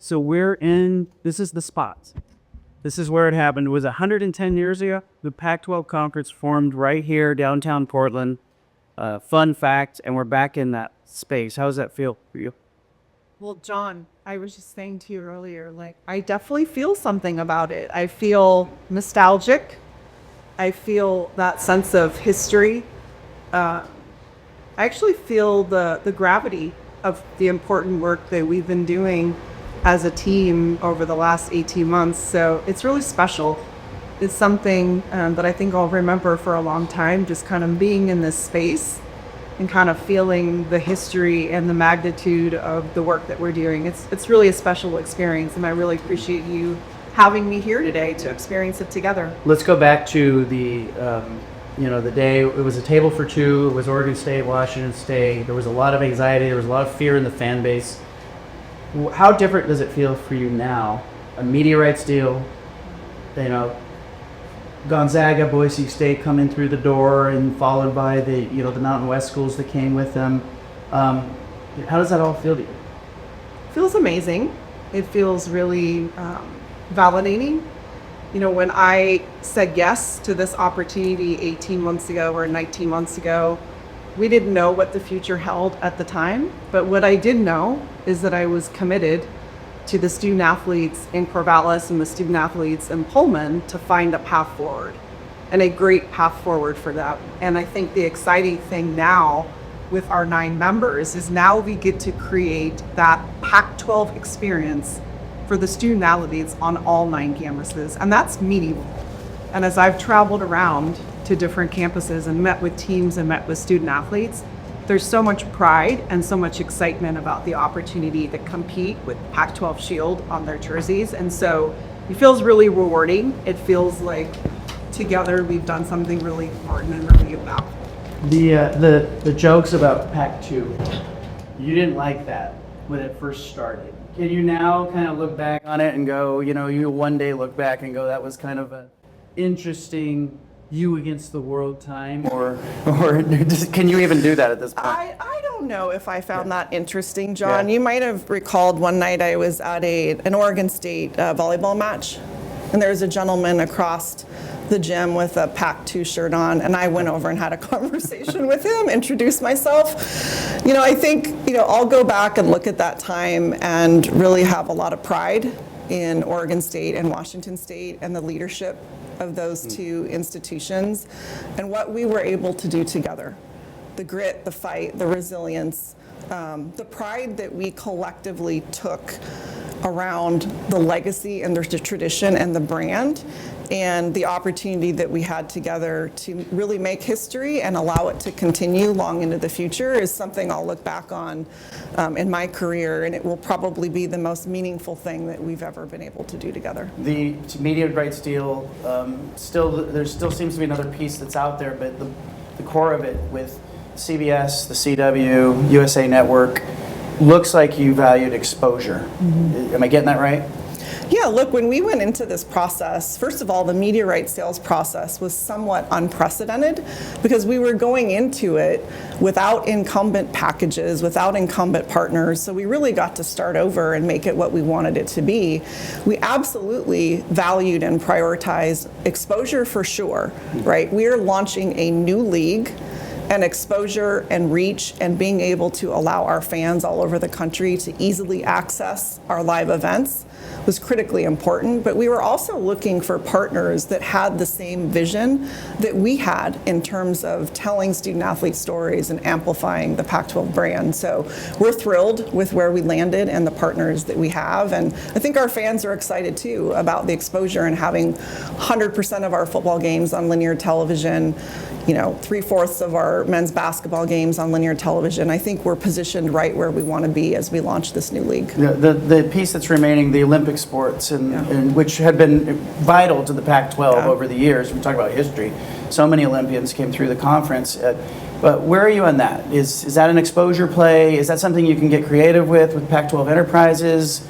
So this is the spot. This is where it happened. It was 110 years ago. The Pac-12 Conference formed right here, downtown Portland. Fun fact, and we're back in that space. How does that feel for you? Well, John, I was just saying to you earlier, like, I definitely feel something about it. I feel nostalgic. I feel that sense of history. I actually feel the gravity of the important work that we've been doing as a team over the last 18 months. So it's really special. It's something that I think I'll remember for a long time, just kind of being in this space and kind of feeling the history and the magnitude of the work that we're doing. It's really a special experience, and I really appreciate you having me here today to experience it together. Let's go back to the day. It was a table for two. It was Oregon State, Washington State. There was a lot of anxiety. There was a lot of fear in the fan base. How different does it feel for you now? A media rights deal, Gonzaga, Boise State coming through the door, and followed by the Mountain West schools that came with them. How does that all feel to you? It feels amazing. It feels really validating. When I said yes to this opportunity 18 months ago or 19 months ago, we didn't know what the future held at the time. But what I did know is that I was committed to the student athletes in Corvallis and the student athletes in Pullman to find a path forward, and a great path forward for them. And I think the exciting thing now with our 9 members is now we get to create that Pac-12 experience for the student athletes on all 9 campuses, and that's meaningful. And as I've traveled around to different campuses and met with teams and met with student athletes, there's so much pride and so much excitement about the opportunity to compete with Pac-12 Shield on their jerseys. And so it feels really rewarding. It feels like together we've done something really important and really about. The jokes about Pac-2, you didn't like that when it first started. Can you now kind of look back on it and go, you one day look back and go, that was kind of an interesting you against the world time, or can you even do that at this point? I don't know if I found that interesting, John. You might have recalled one night I was at an Oregon State volleyball match, and there was a gentleman across the gym with a Pac-2 shirt on, and I went over and had a conversation with him, introduced myself. I think, I'll go back and look at that time and really have a lot of pride in Oregon State and Washington State and the leadership of those 2 institutions and what we were able to do together. The grit, the fight, the resilience, the pride that we collectively took around the legacy and the tradition and the brand, and the opportunity that we had together to really make history and allow it to continue long into the future is something I'll look back on in my career, and it will probably be the most meaningful thing that we've ever been able to do together. The media rights deal, there still seems to be another piece that's out there, but the core of it with CBS, the CW, USA Network, looks like you valued exposure. Mm-hmm. Am I getting that right? Yeah, look, when we went into this process, first of all, the media rights sales process was somewhat unprecedented because we were going into it without incumbent packages, without incumbent partners. So we really got to start over and make it what we wanted it to be. We absolutely valued and prioritized exposure for sure, right? We are launching a new league, and exposure and reach and being able to allow our fans all over the country to easily access our live events was critically important. But we were also looking for partners that had the same vision that we had in terms of telling student athlete stories and amplifying the Pac-12 brand. So we're thrilled with where we landed and the partners that we have. And I think our fans are excited too about the exposure and having 100% of our football games on linear television, 3/4 of our men's basketball games on linear television. I think we're positioned right where we want to be as we launch this new league. The piece that's remaining, the Olympic sports, and which had been vital to the Pac-12 over the years. We talk about history. So many Olympians came through the conference. But where are you on that? Is that an exposure play? Is that something you can get creative with Pac-12 Enterprises?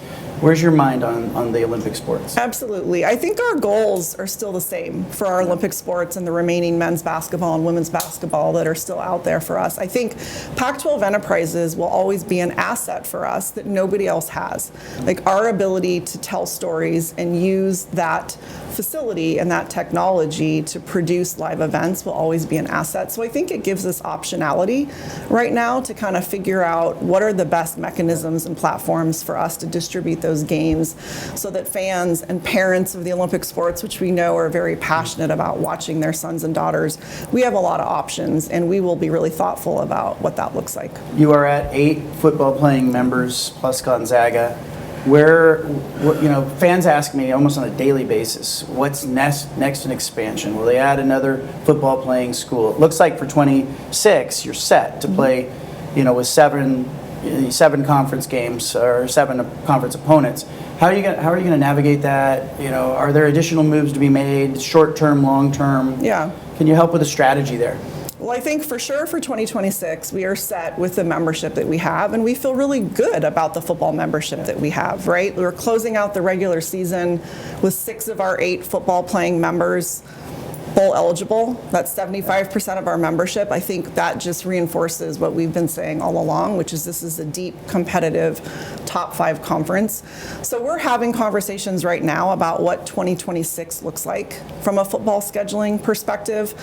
Where's your mind on the Olympic sports? Absolutely. I think our goals are still the same for our Olympic sports and the remaining men's basketball and women's basketball that are still out there for us. I think Pac-12 enterprises will always be an asset for us that nobody else has. Like our ability to tell stories and use that facility and that technology to produce live events will always be an asset. So I think it gives us optionality right now to kind of figure out what are the best mechanisms and platforms for us to distribute those games so that fans and parents of the Olympic sports, which we know are very passionate about watching their sons and daughters, we have a lot of options, and we will be really thoughtful about what that looks like. You are at 8 football playing members plus Gonzaga. Fans ask me almost on a daily basis, what's next in expansion? Will they add another football playing school? It looks like for 26, you're set to play, with seven conference games or 7 conference opponents. How are you going to navigate that? Are there additional moves to be made, short term, long term? Yeah. Can you help with a strategy there? Well, I think for sure for 2026, we are set with the membership that we have, and we feel really good about the football membership that we have, right? We're closing out the regular season with 6 of our 8 football playing members bowl eligible. That's 75% of our membership. I think that just reinforces what we've been saying all along, which is this is a deep, competitive top 5 conference. So we're having conversations right now about what 2026 looks like from a football scheduling perspective.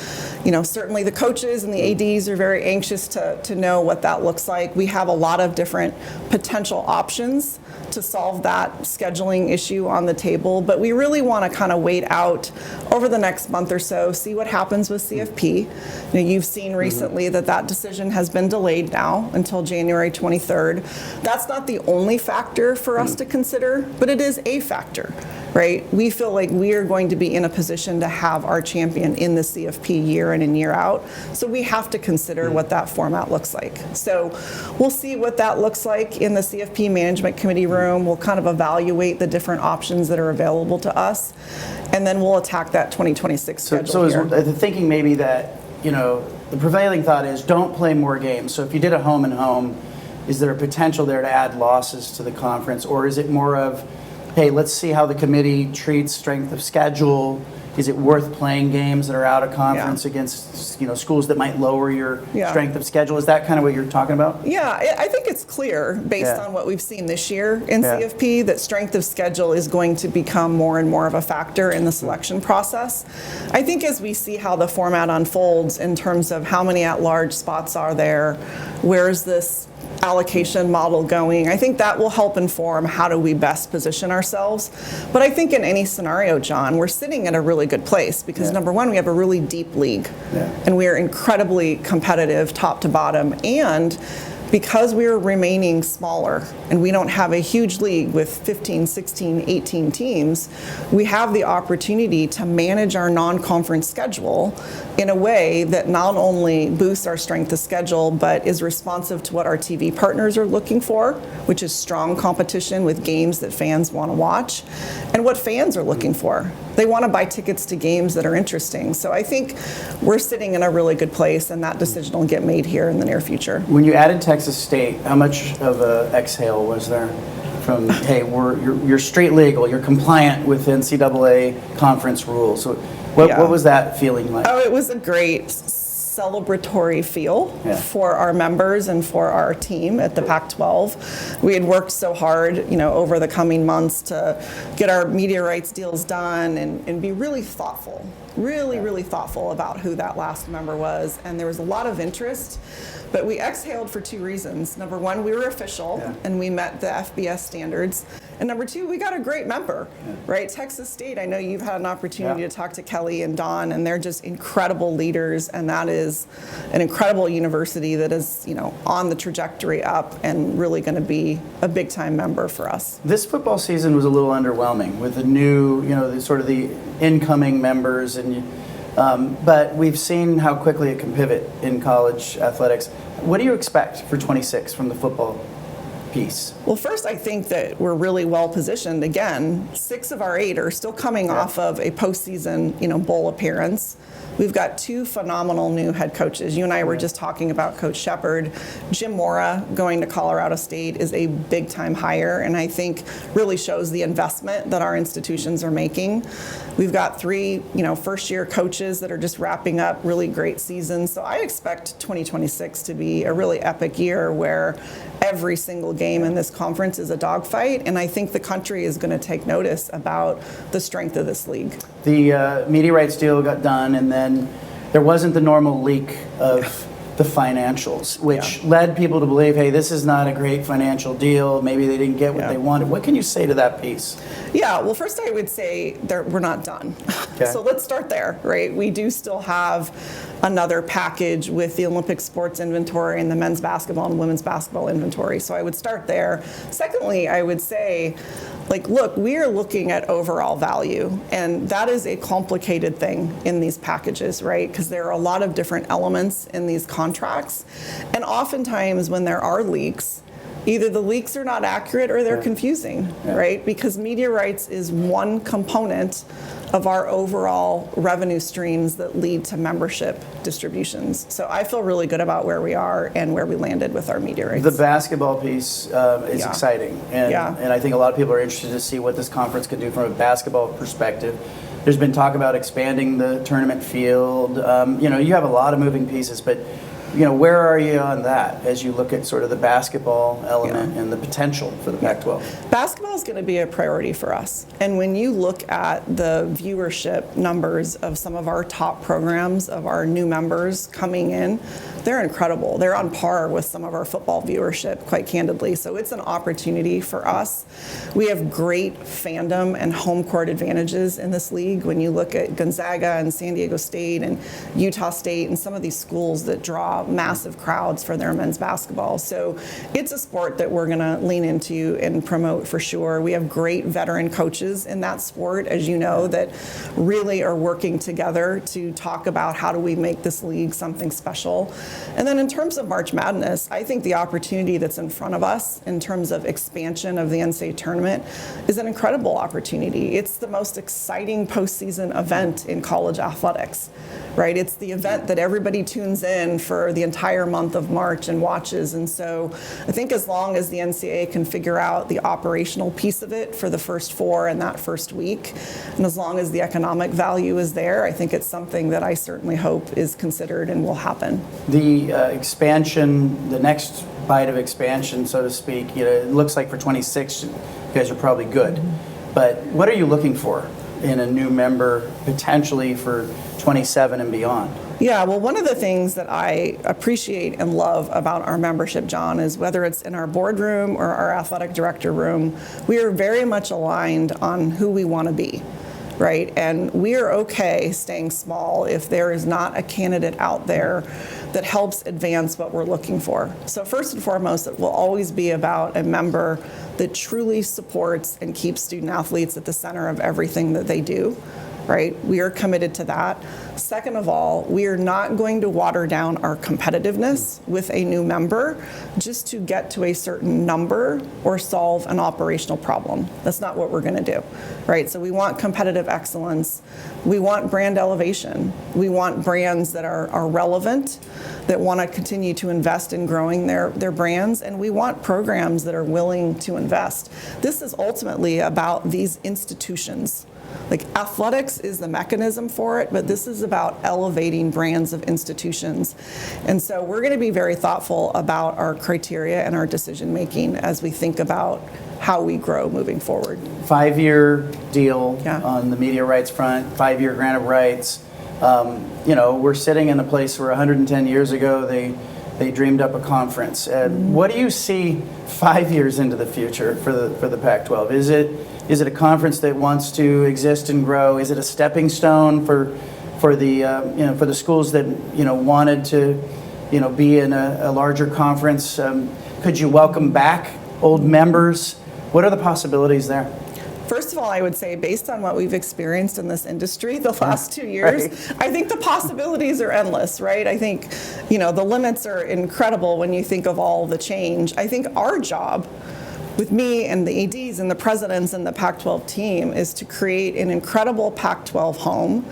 Certainly the coaches and the ADs are very anxious to know what that looks like. We have a lot of different potential options to solve that scheduling issue on the table, but we really want to kind of wait out over the next month or so, see what happens with CFP. You've seen recently that decision has been delayed now until January 23rd. That's not the only factor for us to consider, but it is a factor, right? We feel like we are going to be in a position to have our champion in the CFP year in and year out, so we have to consider what that format looks like. So we'll see what that looks like in the CFP Management Committee room. We'll kind of evaluate the different options that are available to us, and then we'll attack that 2026 schedule. So is the thinking maybe that, the prevailing thought is don't play more games. So if you did a home and home, is there a potential there to add losses to the conference? Or is it more of, hey, let's see how the committee treats strength of schedule? Is it worth playing games that are out of conference against, schools that might lower your strength of schedule? Is that kind of what you're talking about? Yeah, I think it's clear based on what we've seen this year in CFP that strength of schedule is going to become more and more of a factor in the selection process. I think as we see how the format unfolds in terms of how many at-large spots are there, where's this allocation model going, I think that will help inform how do we best position ourselves. But I think in any scenario, John, we're sitting at a really good place because number one, we have a really deep league and we are incredibly competitive top to bottom, and because we're remaining smaller and we don't have a huge league with 15, 16, 18 teams, we have the opportunity to manage our non-conference schedule in a way that not only boosts our strength of schedule, but is responsive to what our TV partners are looking for, which is strong competition with games that fans want to watch, and what fans are looking for. They want to buy tickets to games that are interesting. So I think we're sitting in a really good place, and that decision will get made here in the near future. When you added Texas State, how much of a exhale was there from, hey, you're straight legal, you're compliant with NCAA conference rules? So what was that feeling like? Oh, it was a great celebratory feel for our members and for our team at the Pac-12. We had worked so hard, over the coming months to get our media rights deals done and be really thoughtful, really thoughtful about who that last member was. And there was a lot of interest, but we exhaled for 2 reasons. Number one, we were official and we met the FBS standards. And number 2, we got a great member, right? Texas State, I know you've had an opportunity to talk to Kelly and Don, and they're just incredible leaders, and that is an incredible university that is, on the trajectory up and really going to be a big-time member for us. This football season was a little underwhelming with the new, the incoming members, but we've seen how quickly it can pivot in college athletics. What do you expect for 26 from the football piece? Well, first, I think that we're really well positioned. Again, 6 of our 8 are still coming off of a postseason, bowl appearance. We've got 2 phenomenal new head coaches. You and I were just talking about Coach Shepard. Jim Mora going to Colorado State is a big-time hire, and I think really shows the investment that our institutions are making. We've got 3, first-year coaches that are just wrapping up really great seasons. So I expect 2026 to be a really epic year where every single game in this conference is a dogfight, and I think the country is going to take notice about the strength of this league. The media rights deal got done, and then there wasn't the normal leak of the financials, which led people to believe, hey, this is not a great financial deal. Maybe they didn't get what they wanted. What can you say to that piece? Yeah, well, first I would say we're not done. Okay. So let's start there, right? We do still have another package with the Olympic sports inventory and the men's basketball and women's basketball inventory. So I would start there. Secondly, I would say, look, we are looking at overall value, and that is a complicated thing in these packages, right? Because there are a lot of different elements in these contracts. And oftentimes when there are leaks, either the leaks are not accurate or they're confusing, right? Because media rights is one component of our overall revenue streams that lead to membership distributions. So I feel really good about where we are and where we landed with our media rights. The basketball piece is exciting, and I think a lot of people are interested to see what this conference could do from a basketball perspective. There's been talk about expanding the tournament field. You have a lot of moving pieces, but where are you on that as you look at sort of the basketball element and the potential for the Pac-12? Basketball is going to be a priority for us. And when you look at the viewership numbers of some of our top programs, of our new members coming in, they're incredible. They're on par with some of our football viewership, quite candidly. So it's an opportunity for us. We have great fandom and home court advantages in this league. When you look at Gonzaga and San Diego State and Utah State and some of these schools that draw massive crowds for their men's basketball. So it's a sport that we're going to lean into and promote for sure. We have great veteran coaches in that sport, as you know, that really are working together to talk about how do we make this league something special. And then in terms of March Madness, I think the opportunity that's in front of us in terms of expansion of the NCAA tournament is an incredible opportunity. It's the most exciting postseason event in college athletics, right? It's the event that everybody tunes in for the entire month of March and watches. And so I think as long as the NCAA can figure out the operational piece of it for the first 4 and that first week, and as long as the economic value is there, I think it's something that I certainly hope is considered and will happen. The expansion, the next bite of expansion, so to speak, it looks like for 26, you guys are probably good. But what are you looking for in a new member potentially for 27 and beyond? Yeah, well, one of the things that I appreciate and love about our membership, John, is whether it's in our boardroom or our athletic director room, we are very much aligned on who we want to be, right? And we are okay staying small if there is not a candidate out there that helps advance what we're looking for. So first and foremost, it will always be about a member that truly supports and keeps student athletes at the center of everything that they do. Right? We are committed to that. Second of all, we are not going to water down our competitiveness with a new member just to get to a certain number or solve an operational problem. That's not what we're going to do, right? So we want competitive excellence. We want brand elevation. We want brands that are relevant, that want to continue to invest in growing their brands, and we want programs that are willing to invest. This is ultimately about these institutions. Like athletics is the mechanism for it, but this is about elevating brands of institutions. And so we're going to be very thoughtful about our criteria and our decision making as we think about how we grow moving forward. 5-year deal on the media rights front, 5-year grant of rights. We're sitting in a place where 110 years ago they dreamed up a conference. What do you see 5 years into the future for the Pac-12? Is it a conference that wants to exist and grow? Is it a stepping stone for the schools that wanted to be in a larger conference? Could you welcome back old members? What are the possibilities there? First of all, I would say based on what we've experienced in this industry the last 2 years, Right. I think the possibilities are endless, right? I think, the limits are incredible when you think of all the change. I think our job with me and the ADs and the presidents and the Pac-12 team is to create an incredible Pac-12 home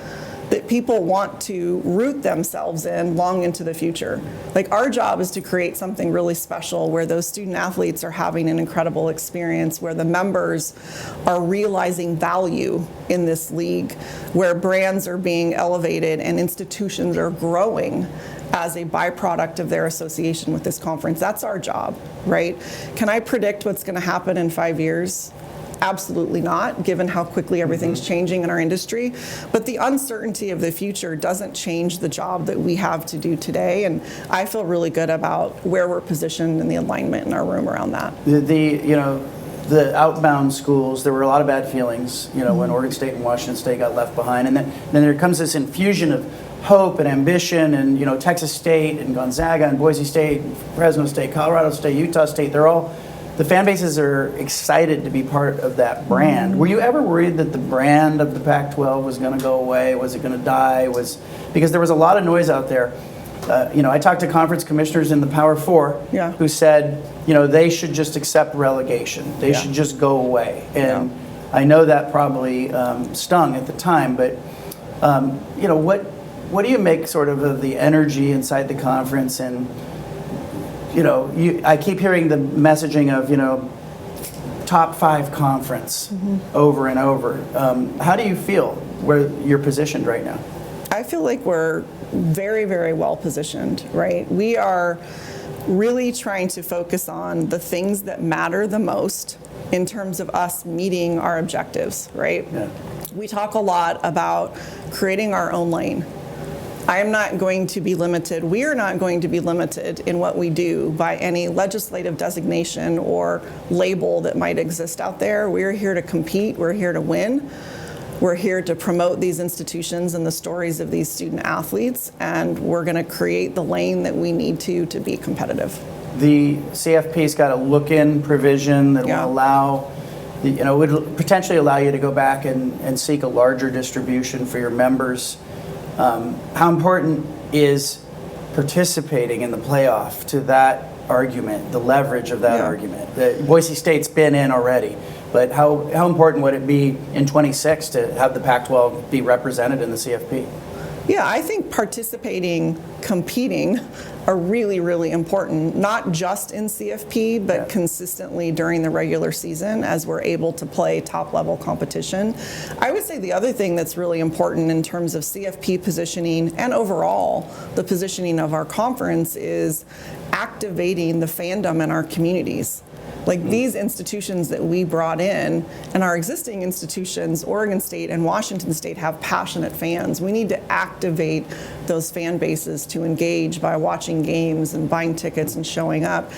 that people want to root themselves in long into the future. Like, our job is to create something really special where those student athletes are having an incredible experience, where the members are realizing value in this league, where brands are being elevated and institutions are growing as a byproduct of their association with this conference. That's our job, right? Can I predict what's going to happen in 5 years? Absolutely not, given how quickly everything's changing in our industry. But the uncertainty of the future doesn't change the job that we have to do today. And I feel really good about where we're positioned and the alignment in our room around that. The outbound schools, there were a lot of bad feelings, when Oregon State and Washington State got left behind. And then there comes this infusion of hope and ambition, and Texas State and Gonzaga and Boise State, Fresno State, Colorado State, Utah State, the fan bases are excited to be part of that brand. Were you ever worried that the brand of the Pac-12 was going to go away? Was it going to die? Because there was a lot of noise out there. I talked to conference commissioners in the Power Four who said, they should just accept relegation. They should just go away. And I know that probably stung at the time, but what do you make sort of the energy inside the conference? And I keep hearing the messaging of, top 5 conference over and over. How do you feel where you're positioned right now? I feel like we're very, very well positioned, right? We are really trying to focus on the things that matter the most in terms of us meeting our objectives, right? Yeah. We talk a lot about creating our own lane. I am not going to be limited. We are not going to be limited in what we do by any legislative designation or label that might exist out there. We're here to compete. We're here to win. We're here to promote these institutions and the stories of these student athletes, and we're going to create the lane that we need to be competitive. The CFP's got a look-in provision that will allow, would potentially allow you to go back and seek a larger distribution for your members. How important is participating in the playoff to that argument, the leverage of that argument? Boise State's been in already, but how important would it be in 26 to have the Pac-12 be represented in the CFP? Yeah, I think participating, competing are really, really important, not just in CFP, but consistently during the regular season as we're able to play top-level competition. I would say the other thing that's really important in terms of CFP positioning and overall the positioning of our conference is activating the fandom in our communities. Like, these institutions that we brought in and our existing institutions, Oregon State and Washington State, have passionate fans. We need to activate those fan bases to engage by watching games and buying tickets and showing up.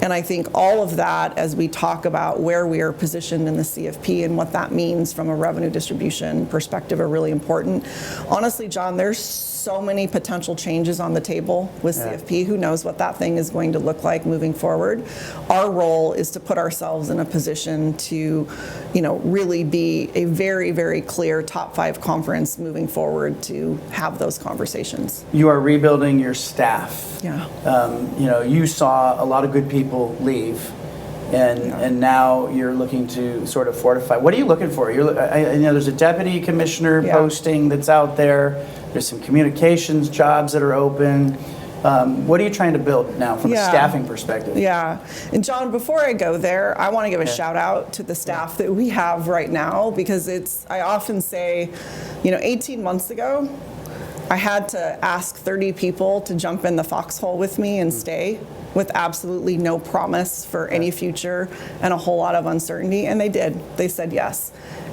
And I think all of that, as we talk about where we are positioned in the CFP and what that means from a revenue distribution perspective, are really important. Honestly, John, there's so many potential changes on the table with CFP. Who knows what that thing is going to look like moving forward? Our role is to put ourselves in a position to, really be a very, very clear top 5 conference moving forward to have those conversations. You are rebuilding your staff. Yeah. You saw a lot of good people leave. And now you're looking to sort of fortify. What are you looking for? There's a deputy commissioner posting that's out there. There's some communications jobs that are open. What are you trying to build now from a staffing perspective? Yeah. And John, before I go there, I want to give a shout out to the staff that we have right now, because I often say, 18 months ago, I had to ask 30 people to jump in the foxhole with me and stay, with absolutely no promise for any future and a whole lot of uncertainty. And they did. They said yes.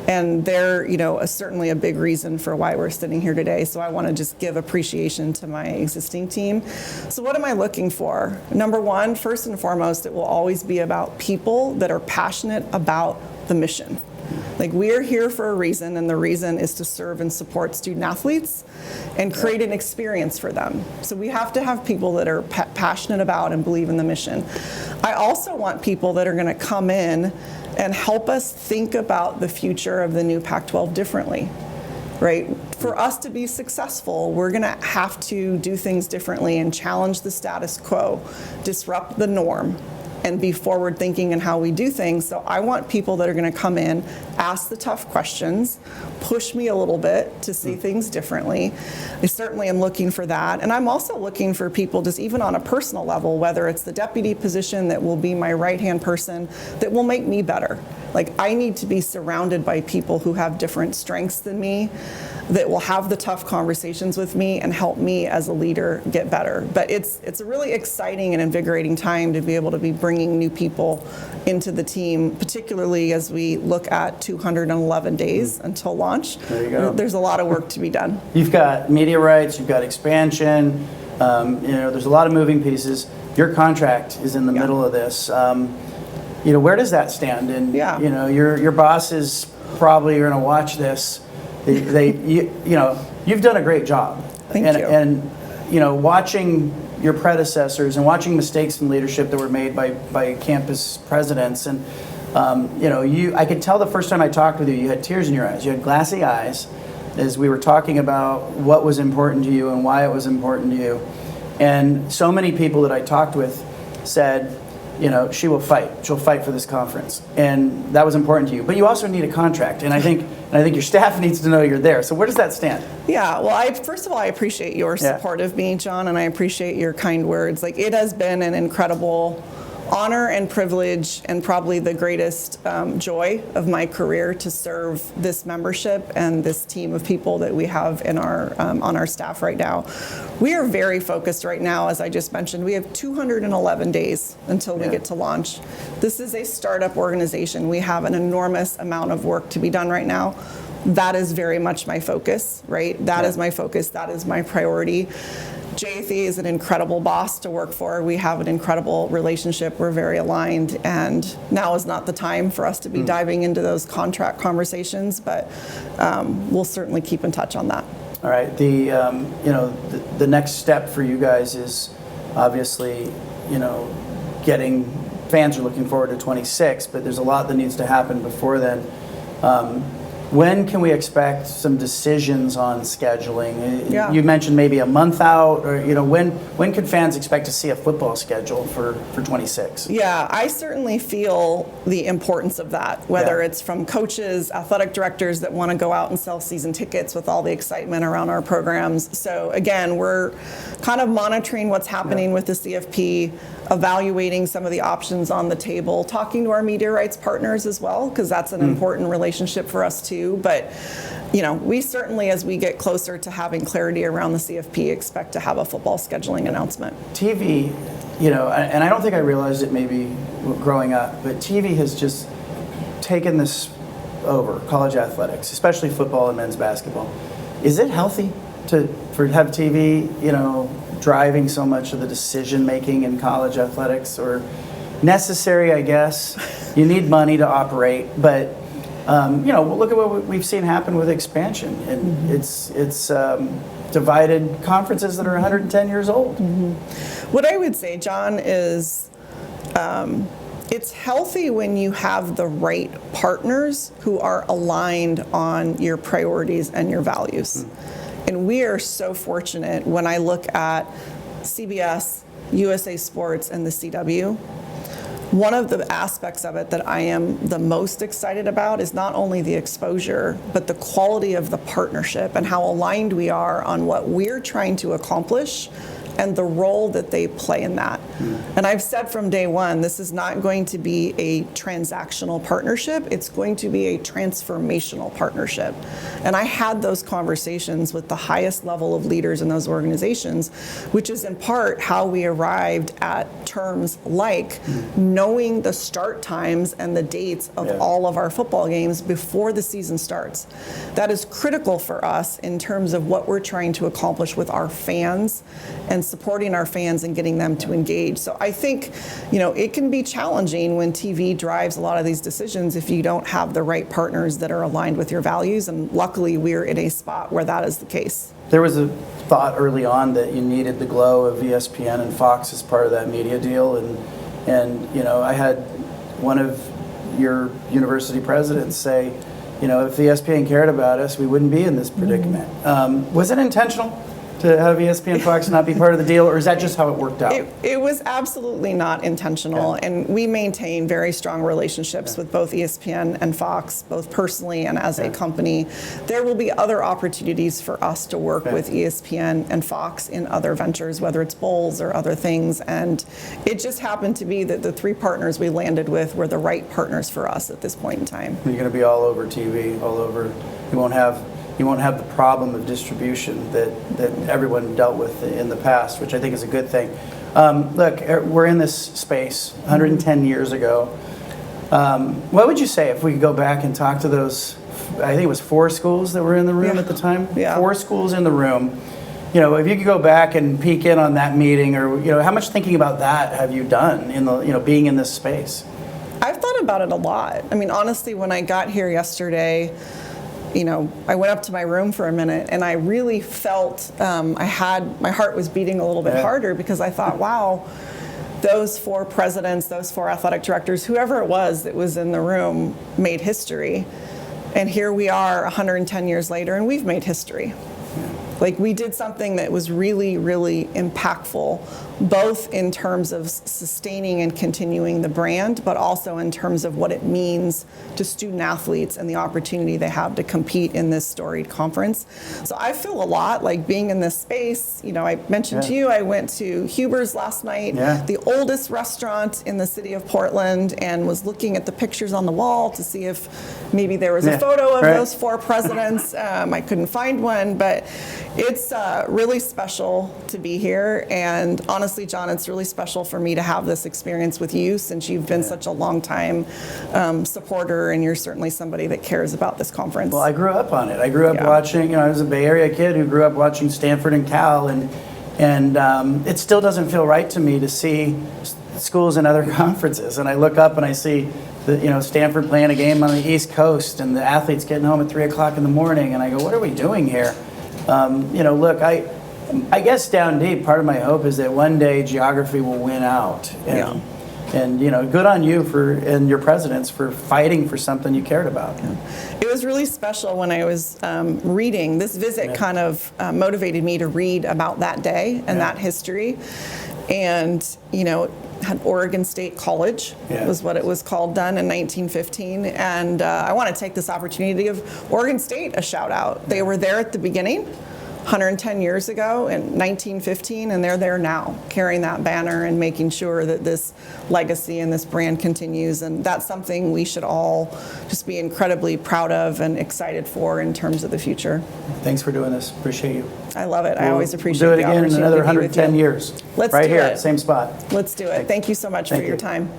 And they're, certainly a big reason for why we're sitting here today. So I want to just give appreciation to my existing team. So what am I looking for? Number one, first and foremost, it will always be about people that are passionate about the mission. Like, we are here for a reason, and the reason is to serve and support student athletes and create an experience for them. So we have to have people that are passionate about and believe in the mission. I also want people that are going to come in and help us think about the future of the new Pac-12 differently, right? For us to be successful, we're going to have to do things differently and challenge the status quo, disrupt the norm, and be forward thinking in how we do things. So I want people that are going to come in, ask the tough questions, push me a little bit to see things differently. I certainly am looking for that. And I'm also looking for people just even on a personal level, whether it's the deputy position that will be my right-hand person that will make me better. Like, I need to be surrounded by people who have different strengths than me, that will have the tough conversations with me and help me as a leader get better. But it's a really exciting and invigorating time to be able to be bringing new people into the team, particularly as we look at 211 days until launch. There you go. There's a lot of work to be done. You've got media rights, you've got expansion, there's a lot of moving pieces. Your contract is in the middle of this. Where does that stand? And your bosses probably are going to watch this. You've done a great job. Thank you. And watching your predecessors and watching mistakes in leadership that were made by campus presidents, and I could tell the first time I talked with you, you had tears in your eyes. You had glassy eyes as we were talking about what was important to you and why it was important to you. And so many people that I talked with said, she will fight. She'll fight for this conference, and that was important to you. But you also need a contract, and I think your staff needs to know you're there. So where does that stand? Yeah, well, first of all, I appreciate your support of me, John, and I appreciate your kind words. Like, it has been an incredible honor and privilege, and probably the greatest joy of my career to serve this membership and this team of people that we have in our on our staff right now. We are very focused right now, as I just mentioned. We have 211 days until we get to launch. This is a startup organization. We have an enormous amount of work to be done right now. That is very much my focus, right? That is my focus. That is my priority. JATH is an incredible boss to work for. We have an incredible relationship. We're very aligned, and now is not the time for us to be diving into those contract conversations, but we'll certainly keep in touch on that. All right. The next step for you guys is obviously, getting fans are looking forward to 26, but there's a lot that needs to happen before then. When can we expect some decisions on scheduling? Yeah. You mentioned maybe a month out, or when could fans expect to see a football schedule for 26? Yeah, I certainly feel the importance of that, whether it's from coaches, athletic directors that want to go out and sell season tickets with all the excitement around our programs. So again, we're kind of monitoring what's happening with the CFP, evaluating some of the options on the table, talking to our media rights partners as well, because that's an important relationship for us too. But we certainly, as we get closer to having clarity around the CFP, expect to have a football scheduling announcement. TV, and I don't think I realized it maybe growing up, but TV has just taken this over, college athletics, especially football and men's basketball. Is it healthy to have TV, driving so much of the decision making in college athletics, or necessary? I guess you need money to operate, but look at what we've seen happen with expansion, and it's divided conferences that are 110 years old. What I would say, John, is it's healthy when you have the right partners who are aligned on your priorities and your values. And we are so fortunate. When I look at CBS, USA Sports, and the CW, one of the aspects of it that I am the most excited about is not only the exposure, but the quality of the partnership and how aligned we are on what we're trying to accomplish and the role that they play in that. And I've said from day one, this is not going to be a transactional partnership. It's going to be a transformational partnership. And I had those conversations with the highest level of leaders in those organizations, which is in part how we arrived at terms like knowing the start times and the dates of all of our football games before the season starts. That is critical for us in terms of what we're trying to accomplish with our fans and supporting our fans and getting them to engage. So I think, it can be challenging when TV drives a lot of these decisions if you don't have the right partners that are aligned with your values. And luckily, we're in a spot where that is the case. There was a thought early on that you needed the glow of ESPN and Fox as part of that media deal, and I had one of your university presidents say, you know, if ESPN cared about us, we wouldn't be in this predicament. Was it intentional to have ESPN Fox not be part of the deal, or is that just how it worked out? It was absolutely not intentional, and we maintain very strong relationships with both ESPN and Fox, both personally and as a company. There will be other opportunities for us to work with ESPN and Fox in other ventures, whether it's bowls or other things, and it just happened to be that the three partners we landed with were the right partners for us at this point in time. You're going to be all over TV, all over. You won't have the problem of distribution that everyone dealt with in the past, which I think is a good thing. Look, we're in this space 110 years ago. What would you say if we could go back and talk to those, I think it was 4 schools that were in the room at the time? Yeah. 4 schools in the room. You know, if you could go back and peek in on that meeting, or, you know, how much thinking about that have you done in the, you know, being in this space? I've thought about it a lot. I mean, honestly, when I got here yesterday, you know, I went up to my room for a minute and I really felt my heart was beating a little bit harder, because I thought, wow, those 4 presidents, those 4 athletic directors, whoever it was that was in the room made history. And here we are 110 years later and we've made history. Like, we did something that was really, really impactful, both in terms of sustaining and continuing the brand, but also in terms of what it means to student athletes and the opportunity they have to compete in this storied conference. So I feel a lot like being in this space. You know, I mentioned to you, I went to Huber's last night, the oldest restaurant in the city of Portland, and was looking at the pictures on the wall to see if maybe there was a photo of those 4 presidents. I couldn't find one, but it's really special to be here, and honestly, John, it's really special for me to have this experience with you, since you've been such a long time supporter, and you're certainly somebody that cares about this conference. Well, I grew up on it. I grew up watching, you know, I was a Bay Area kid who grew up watching Stanford and Cal, and it still doesn't feel right to me to see schools in other conferences, and I look up and I see the, you know, Stanford playing a game on the East Coast, and the athletes getting home at 3 o'clock in the morning, and I go, what are we doing here? You know, look, I guess down deep, part of my hope is that one day geography will win out. And you know, good on you and your presidents for fighting for something you cared about. It was really special when I was reading. This visit kind of motivated me to read about that day and that history. And, you know, had Oregon State College was what it was called, done in 1915. And I want to take this opportunity to give Oregon State a shout out. They were there at the beginning, 110 years ago in 1915, and they're there now, carrying that banner and making sure that this legacy and this brand continues. And that's something we should all just be incredibly proud of and excited for in terms of the future. Thanks for doing this. Appreciate you. I love it. I always appreciate it. We'll the do it again in opportunity another to be with 110 you. years. Let's right do here it. at the same spot. Let's do it. Thank you so much for your time.